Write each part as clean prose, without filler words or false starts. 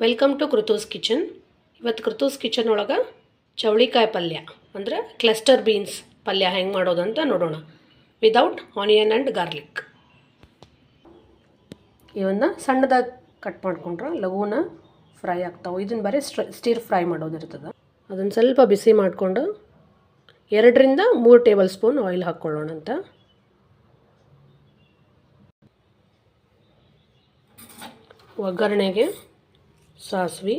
Welcome to ಕೃತೂಸ್ kitchen. ಇವತ್ತು ಕೃತೂಸ್ kitchen ಒಳಗೆ ಚವಳಿಕಾಯಿ ಪಲ್ಯ ಅಂದರೆ ಕ್ಲಸ್ಟರ್ ಬೀನ್ಸ್ ಪಲ್ಯ ಹೆಂಗೆ ಮಾಡೋದಂತ ನೋಡೋಣ. Without onion and garlic. ಇವನ್ನ ಸಣ್ಣದಾಗಿ ಕಟ್ ಮಾಡ್ಕೊಂಡ್ರೆ ಲಘುನ ಫ್ರೈ ಆಗ್ತಾವೆ. ಇದನ್ನು ಬರೀ ಸ್ಟಿರ್ ಫ್ರೈ ಮಾಡೋದಿರ್ತದೆ. ಅದನ್ನು ಸ್ವಲ್ಪ ಬಿಸಿ ಮಾಡಿಕೊಂಡು 2 ರಿಂದ 3 ಟೇಬಲ್ ಸ್ಪೂನ್ ಆಯಿಲ್ ಹಾಕ್ಕೊಳ್ಳೋಣ ಅಂತ. ಒಗ್ಗರಣೆಗೆ ಸಾಸಿವೆ,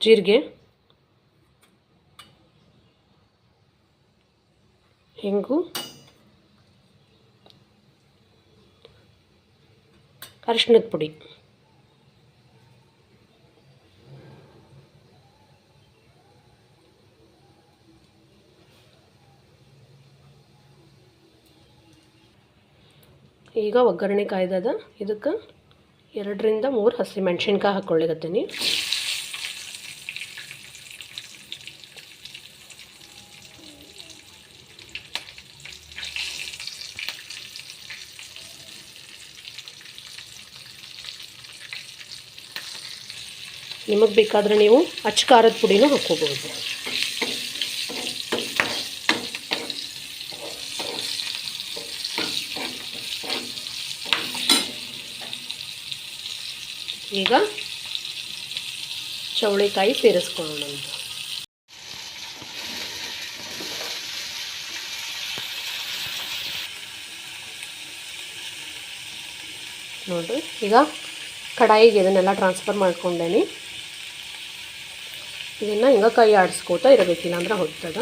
ಜೀರಿಗೆ, ಹಿಂಗು, ಅರಿಶಿಣದ ಪುಡಿ, ಈಗ ಒಗ್ಗರಣೆ ಕಾಯ್ದದ. ಇದಕ್ಕೆ 2 ರಿಂದ 3 ಹಸಿಮೆಣ್ಸಿನ್ಕಾಯಿ ಹಾಕ್ಕೊಳ್ಳಿಕತ್ತೀನಿ. ನಿಮಗೆ ಬೇಕಾದರೆ ನೀವು ಅಚ್ಚ ಖಾರದ ಪುಡಿನೂ ಹಾಕ್ಕೋಬೋದು. ಈಗ ಚವಳಿಕಾಯಿ ಸೇರಿಸ್ಕೊಳ್ಳೋಣ ಅಂತ. ನೋಡಿರಿ, ಈಗ ಕಡಾಯಿಗೆ ಇದನ್ನೆಲ್ಲ ಟ್ರಾನ್ಸ್ಫರ್ ಮಾಡ್ಕೊಂಡೇನಿ. ಇದನ್ನು ಹಿಂಗೆ ಕೈ ಆಡಿಸ್ಕೋತಾ ಇರಬೇಕಿಲ್ಲ ಅಂದ್ರೆ ಹೊತ್ತದ.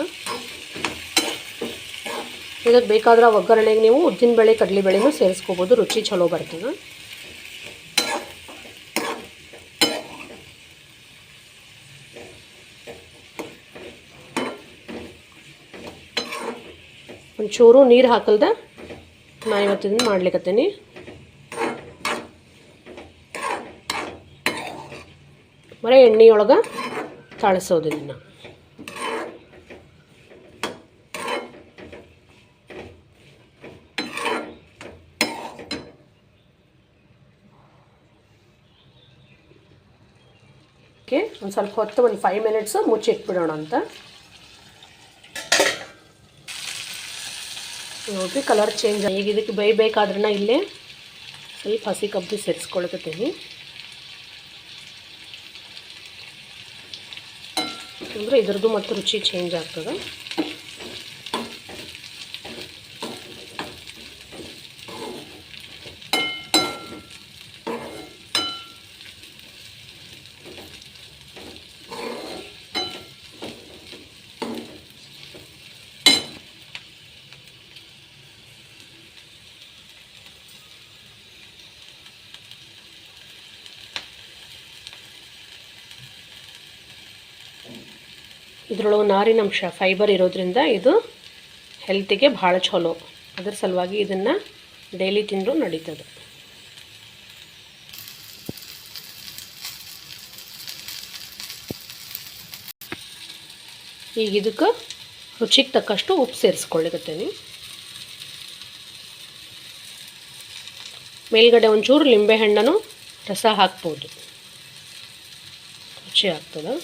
ಇದಕ್ಕೆ ಬೇಕಾದ್ರೆ ಒಗ್ಗರಣೆಗೆ ನೀವು ಉದ್ದಿನಬೇಳೆ ಕಡಲೆಬೇಳೆನೂ ಸೇರಿಸ್ಕೋಬೋದು, ರುಚಿ ಚಲೋ ಬರ್ತದೆ. ಒಂಚೂರು ನೀರು ಹಾಕಲ್ದೆ ನಾ ಇವತ್ತಿನ ಮಾಡ್ಲಿಕ್ಕತ್ತೀನಿ. ಬರೀ ಎಣ್ಣೆಯೊಳಗೆ ತಾಳಿಸೋದು ಇದನ್ನು. ಓಕೆ, ಒಂದು ಸ್ವಲ್ಪ ಹೊತ್ತು, ಒಂದು 5 ಮಿನಿಟ್ಸು ಮುಚ್ಚಿಟ್ಬಿಡೋಣ ಅಂತ. ನೋಡಿರಿ, ಕಲರ್ ಚೇಂಜ್. ಈಗ ಇದಕ್ಕೆ ಬೇಯಬೇಕಾದ್ರೆ ಇಲ್ಲೇ ಸ್ವಲ್ಪ ಹಸಿ ಕಬ್ಬು ಸೇರಿಸ್ಕೊಳ್ತೀನಿ. ಅಂದರೆ ಇದ್ರದ್ದು ಮತ್ತು ರುಚಿ ಚೇಂಜ್ ಆಗ್ತದೆ. ಇದರೊಳಗೆ ನಾರಿನಂಶ, ಫೈಬರ್ ಇರೋದ್ರಿಂದ ಇದು ಹೆಲ್ತಿಗೆ ಭಾಳ ಚಲೋ. ಅದರ ಸಲುವಾಗಿ ಇದನ್ನು ಡೈಲಿ ತಿಂದರೂ ನಡೀತದೆ. ಈಗ ಇದಕ್ಕೆ ರುಚಿಗೆ ತಕ್ಕಷ್ಟು ಉಪ್ಪು ಸೇರಿಸ್ಕೊಳ್ಳಿಕತ್ತೀನಿ. ಮೇಲ್ಗಡೆ ಒಂಚೂರು ಲಿಂಬೆಹಣ್ಣನ್ನು ರಸ ಹಾಕ್ಬೋದು, ರುಚಿ ಆಗ್ತದೆ.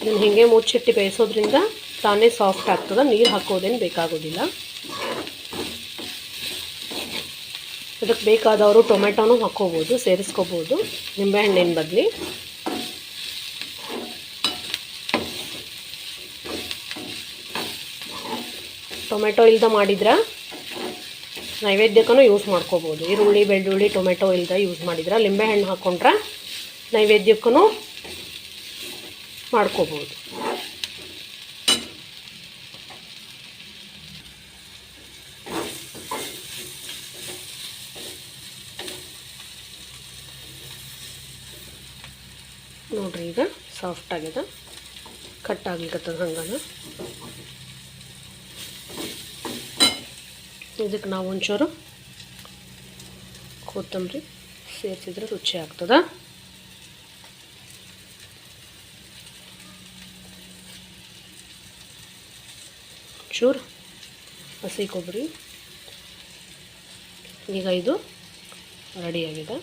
ಇದನ್ನು ಹೀಗೆ ಮುಚ್ಚಿಟ್ಟು ಬೇಯಿಸೋದ್ರಿಂದ ತಾನೇ ಸಾಫ್ಟ್ ಆಗ್ತದೆ. ನೀರು ಹಾಕೋದೇನು ಬೇಕಾಗೋದಿಲ್ಲ. ಇದಕ್ಕೆ ಬೇಕಾದವರು ಟೊಮೆಟೊನೂ ಹಾಕ್ಕೋಬೋದು, ಸೇರಿಸ್ಕೋಬೋದು ನಿಂಬೆಹಣ್ಣಿನ ಬದಲಿ. ಟೊಮೆಟೊ ಇಲ್ದ ಮಾಡಿದ್ರೆ ನೈವೇದ್ಯಕ್ಕೂ ಯೂಸ್ ಮಾಡ್ಕೋಬೋದು. ಈರುಳ್ಳಿ, ಬೆಳ್ಳುಳ್ಳಿ, ಟೊಮೆಟೊ ಇಲ್ದ ಯೂಸ್ ಮಾಡಿದ್ರೆ, ಲಿಂಬೆಹಣ್ಣು ಹಾಕ್ಕೊಂಡ್ರೆ ನೈವೇದ್ಯಕ್ಕೂ ಮಾಡ್ಕೋಬೋದು. ನೋಡ್ರಿ, ಈಗ ಸಾಫ್ಟ್ ಆಗಿದೆ, ಕಟ್ ಆಗ್ಲಿಕ್ಕತ್ತದ. ಹಂಗಾನ ಇದಕ್ಕೆ ನಾವು ಒಂಚೂರು ಕೊತ್ತಂಬರಿ ಸೇರಿಸಿದ್ರೆ ರುಚಿ ಆಗ್ತದೆ. ಚೂರು ಹಸಿ ಕೊಬ್ಬರಿ. ಈಗ ಇದು ರೆಡಿಯಾಗಿದೆ.